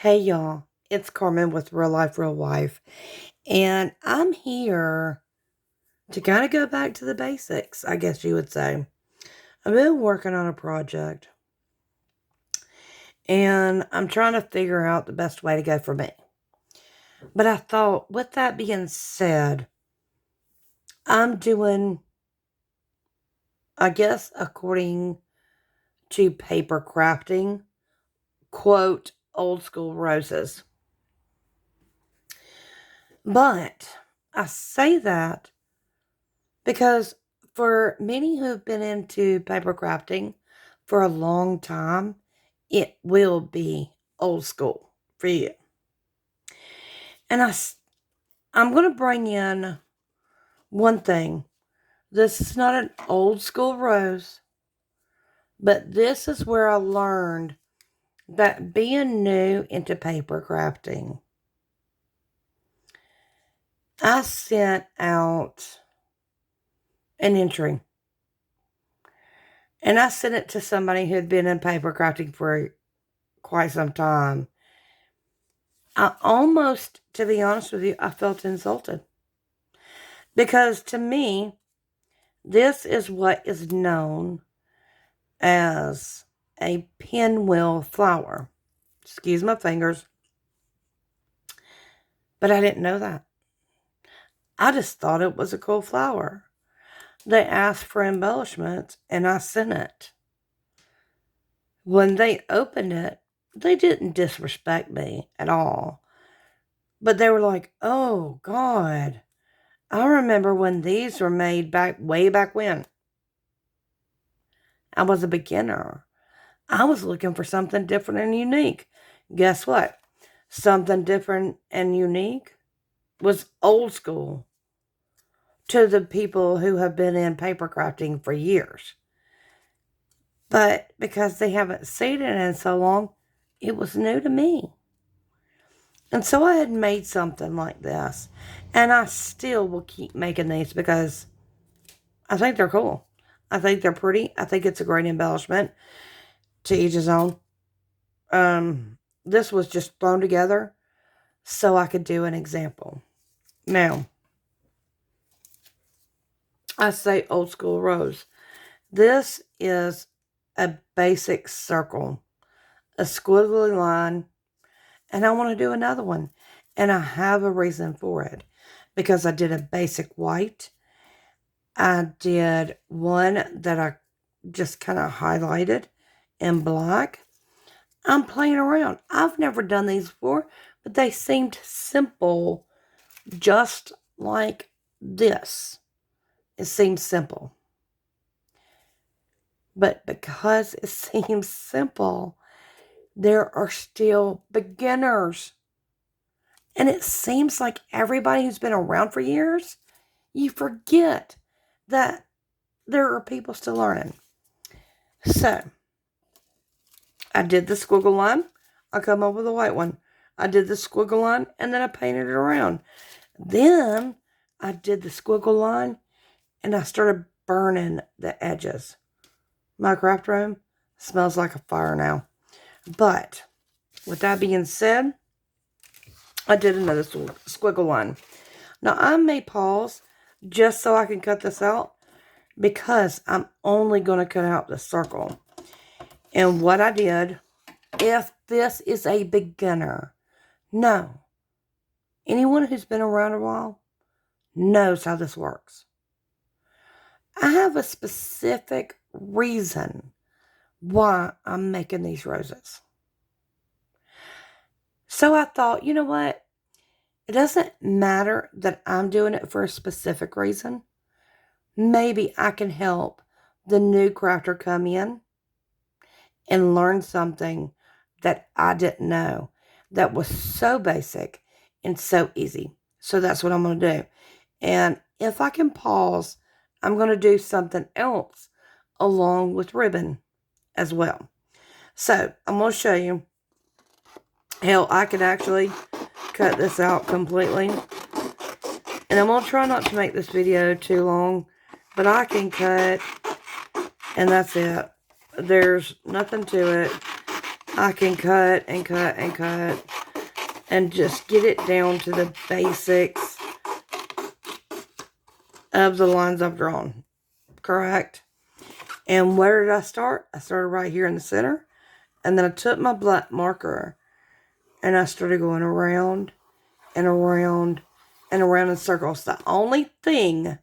Hey y'all, it's Carmen with Real Life, Real Wife, and I'm here to kind of go back to the basics, I guess you would say. I've been working on a project and I'm trying to figure out the best way to go for me. But I thought, with that being said, I'm doing, I guess, according to paper crafting, quote, old school roses. But I say that because for many who have been into paper crafting for a long time, it will be old school for you. And I'm going to bring in one thing. This is not an old school rose, but this is where I learned that being new into paper crafting, I sent out an entry. And I sent it to somebody who had been in paper crafting for quite some time. I almost, to be honest with you, I felt insulted. Because to me, this is what is known as a pinwheel flower. Excuse my fingers. But I didn't know that. I just thought it was a cool flower. They asked for embellishments and I sent it. When they opened it, they didn't disrespect me at all. But they were like, oh, God. I remember when these were made way back when. I was a beginner. I was looking for something different and unique. Guess what? Something different and unique was old school to the people who have been in paper crafting for years. But because they haven't seen it in so long, it was new to me. And so I had made something like this. And I still will keep making these because I think they're cool. I think they're pretty. I think it's a great embellishment. To each his own. This was just thrown together so I could do an example. Now, I say old school rose. This is a basic circle, a squiggly line, and I want to do another one. And I have a reason for it because I did a basic white. I did one that I just kind of highlighted in black. I'm playing around. I've never done these before, but they seemed simple, just like this. It seems simple. But because it seems simple, there are still beginners. And it seems like everybody who's been around for years, you forget that there are people still learning. So, I did the squiggle line. I come up with a white one. I did the squiggle line and then I painted it around. Then I did the squiggle line and I started burning the edges. My craft room smells like a fire now. But with that being said, I did another squiggle line. Now I may pause just so I can cut this out because I'm only going to cut out the circle. And what I did, if this is a beginner, no, anyone who's been around a while knows how this works. I have a specific reason why I'm making these roses. So I thought, you know what? It doesn't matter that I'm doing it for a specific reason. Maybe I can help the new crafter come in and learn something that I didn't know that was so basic and so easy. So that's what I'm going to do. And if I can pause, I'm going to do something else along with ribbon as well. So I'm going to show you how I could actually cut this out completely. And I'm going to try not to make this video too long, but I can cut and that's it. There's nothing to it. I can cut and cut and cut and just get it down to the basics of the lines I've drawn. Correct? And where did I start? I started right here in the center. And then I took my black marker and I started going around and around and around in circles. The only thing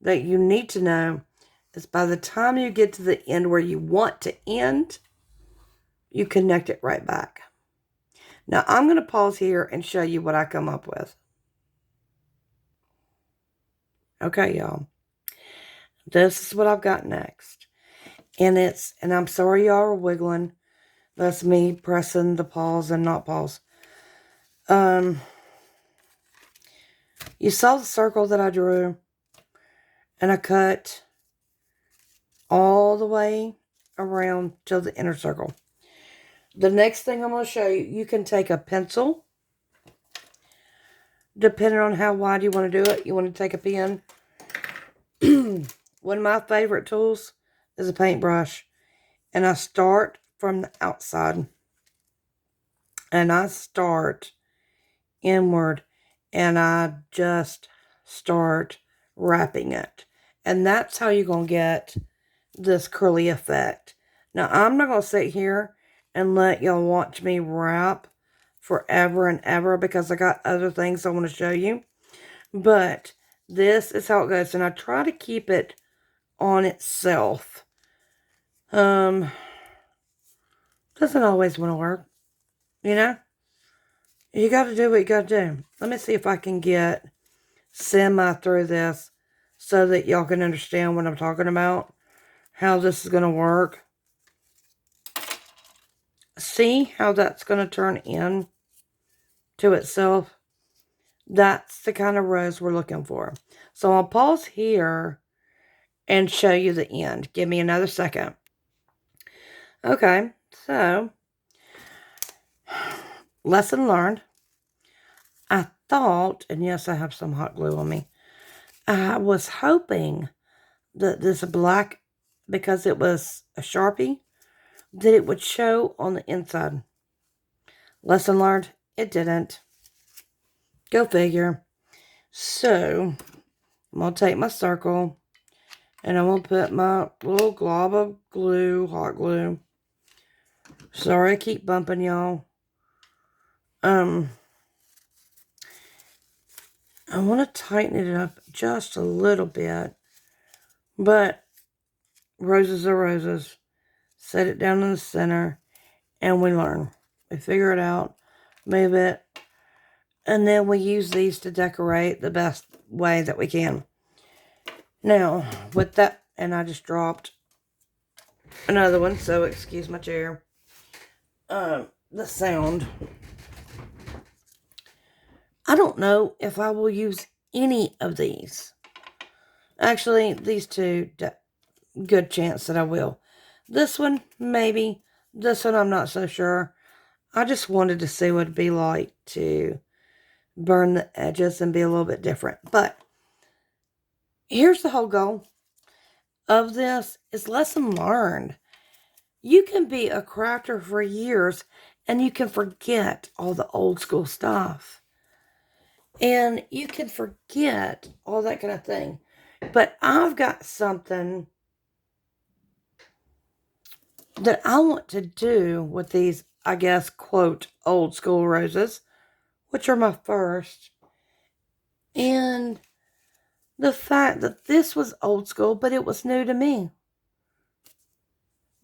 that you need to know is by the time you get to the end where you want to end, you connect it right back. Now I'm going to pause here and show you what I come up with. Okay, y'all. This is what I've got next. And I'm sorry y'all are wiggling. That's me pressing the pause and not pause. You saw the circle that I drew, and I cut all the way around to the inner circle. The next thing I'm going to show you, you can take a pencil, depending on how wide you want to do it. You want to take a pen. One of my favorite tools is a paintbrush, and I start from the outside, and I start inward, and I just start wrapping it. And that's how you're going to get this curly effect. Now, I'm not going to sit here and let y'all watch me wrap forever and ever because I got other things I want to show you. But this is how it goes. And I try to keep it on itself. Doesn't always want to work. You know? You got to do what you got to do. Let me see if I can get semi through this so that y'all can understand what I'm talking about. How this is going to work. See how that's going to turn in to itself? That's the kind of rose we're looking for. So I'll pause here and show you the end. Give me another second. Okay, so lesson learned. I thought, and yes, I have some hot glue on me. I was hoping that this black, because it was a Sharpie, that it would show on the inside. Lesson learned, it didn't. Go figure. So, I'm going to take my circle, and I'm going to put my little glob of glue, hot glue. Sorry I keep bumping y'all. I want to tighten it up just a little bit, but roses are roses. Set it down in the center, and we learn. We figure it out, move it, and then we use these to decorate the best way that we can. Now, with that, and I just dropped another one, so excuse my chair. The sound. I don't know if I will use any of these. Actually, these two, good chance that I will. This one, maybe. This one, I'm not so sure. I just wanted to see what it'd be like to burn the edges and be a little bit different. But here's the whole goal of this is lesson learned. You can be a crafter for years and you can forget all the old school stuff. And you can forget all that kind of thing. But I've got something that I want to do with these, I guess, quote, old school roses, which are my first. And the fact that this was old school, but it was new to me.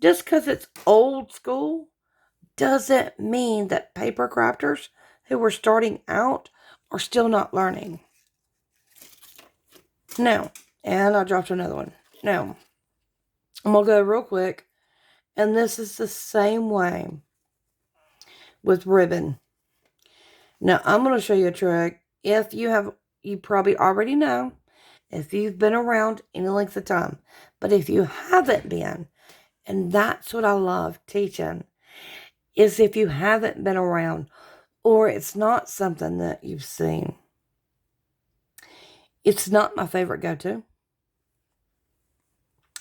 Just because it's old school doesn't mean that paper crafters who were starting out are still not learning. Now, and I dropped another one. Now, I'm going to go real quick. And this is the same way with ribbon. Now, I'm going to show you a trick. If you probably already know, if you've been around any length of time. But if you haven't been, and that's what I love teaching, is if you haven't been around, or it's not something that you've seen. It's not my favorite go-to.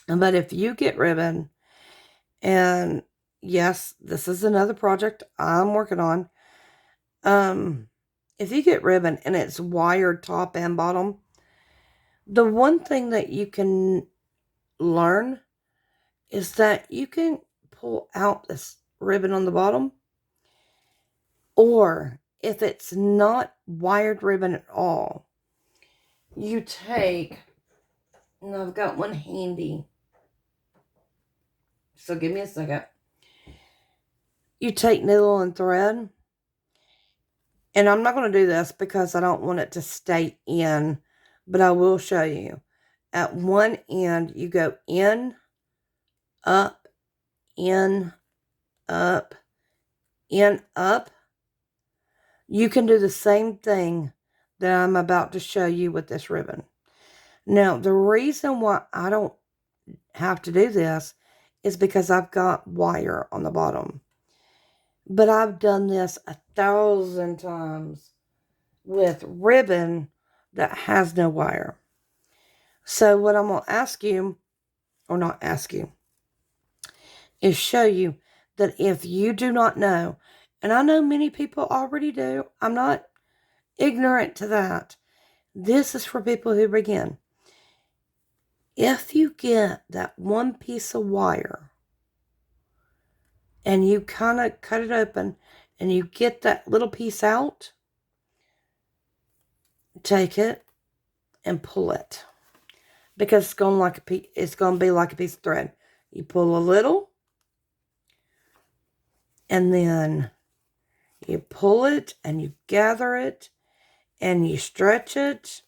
But if you get ribbon, and yes, this is another project I'm working on. If you get ribbon and it's wired top and bottom, the one thing that you can learn is that you can pull out this ribbon on the bottom, or if it's not wired ribbon at all, you take, and I've got one handy, so give me a second. You take needle and thread, and I'm not going to do this because I don't want it to stay in, but I will show you. At one end, you go in, up, in, up, in, up. You can do the same thing that I'm about to show you with this ribbon. Now, the reason why I don't have to do this is because I've got wire on the bottom. But I've done this 1,000 times with ribbon that has no wire. So what I'm going to ask you, or not ask you, is show you that if you do not know, and I know many people already do, I'm not ignorant to that. This is for people who begin. If you get that one piece of wire and you kind of cut it open and you get that little piece out, take it and pull it, because it's going to be like a piece of thread. You pull a little, and then you pull it and you gather it and you stretch it,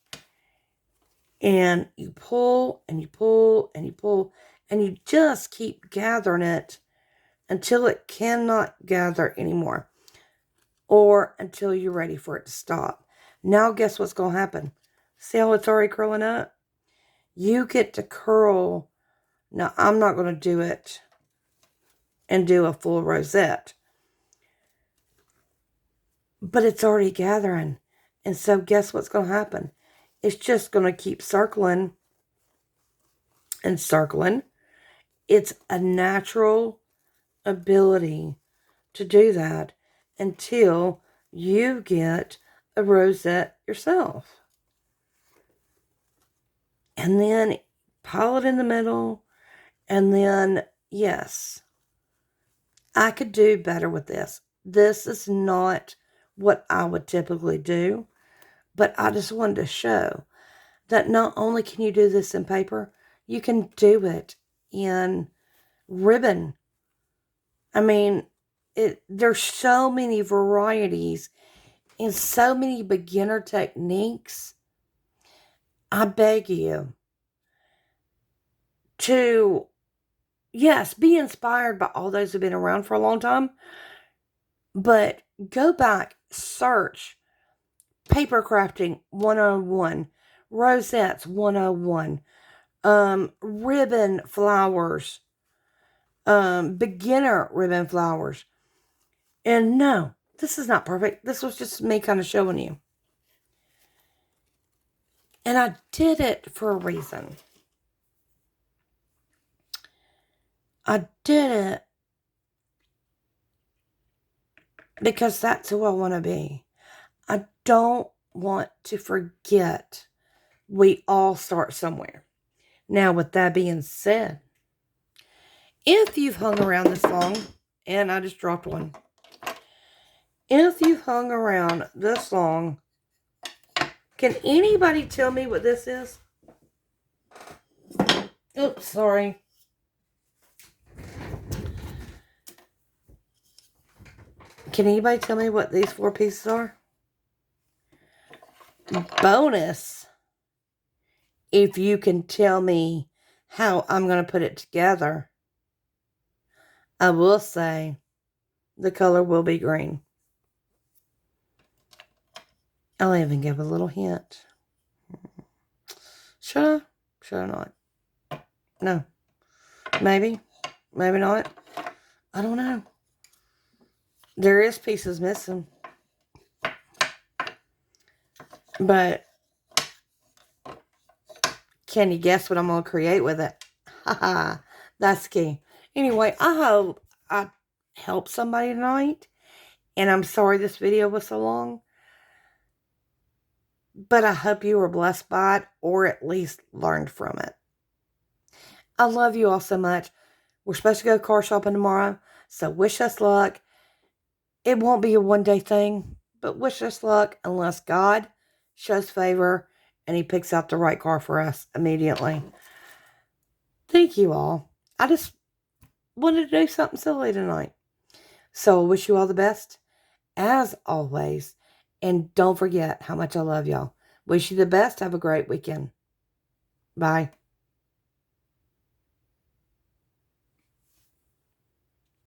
and you pull and you pull and you pull, and you just keep gathering it until it cannot gather anymore, or until you're ready for it to stop. Now guess what's going to happen? See how it's already curling up? You get to curl. Now I'm not going to do it and do a full rosette, but it's already gathering. And so guess what's going to happen? It's just going to keep circling and circling. It's a natural ability to do that until you get a rosette yourself. And then pile it in the middle. And then, yes, I could do better with this. This is not what I would typically do, but I just wanted to show that not only can you do this in paper, you can do it in ribbon. I mean, there's so many varieties and so many beginner techniques. I beg you to, yes, be inspired by all those who've been around for a long time, but go back, search Paper Crafting 101, Rosettes 101, ribbon flowers, beginner ribbon flowers. And no, this is not perfect. This was just me kind of showing you. And I did it for a reason. I did it because that's who I want to be. I don't want to forget we all start somewhere. Now, with that being said, if you've hung around this long, and I just dropped one, if you've hung around this long, can anybody tell me what this is? Oops, sorry. Can anybody tell me what these 4 pieces are? Bonus, if you can tell me how I'm going to put it together, I will say the color will be green. I'll even give a little hint. Should I? Should I not? No. Maybe. Maybe not. I don't know. There is pieces missing. But can you guess what I'm going to create with it? Haha. That's key. Anyway, I hope I help somebody tonight. And I'm sorry this video was so long. But I hope you were blessed by it or at least learned from it. I love you all so much. We're supposed to go car shopping tomorrow. So wish us luck. It won't be a one-day thing, but wish us luck unless God shows favor and he picks out the right car for us immediately. Thank you all. I just wanted to do something silly tonight. So I wish you all the best, as always. And don't forget how much I love y'all. Wish you the best. Have a great weekend. Bye.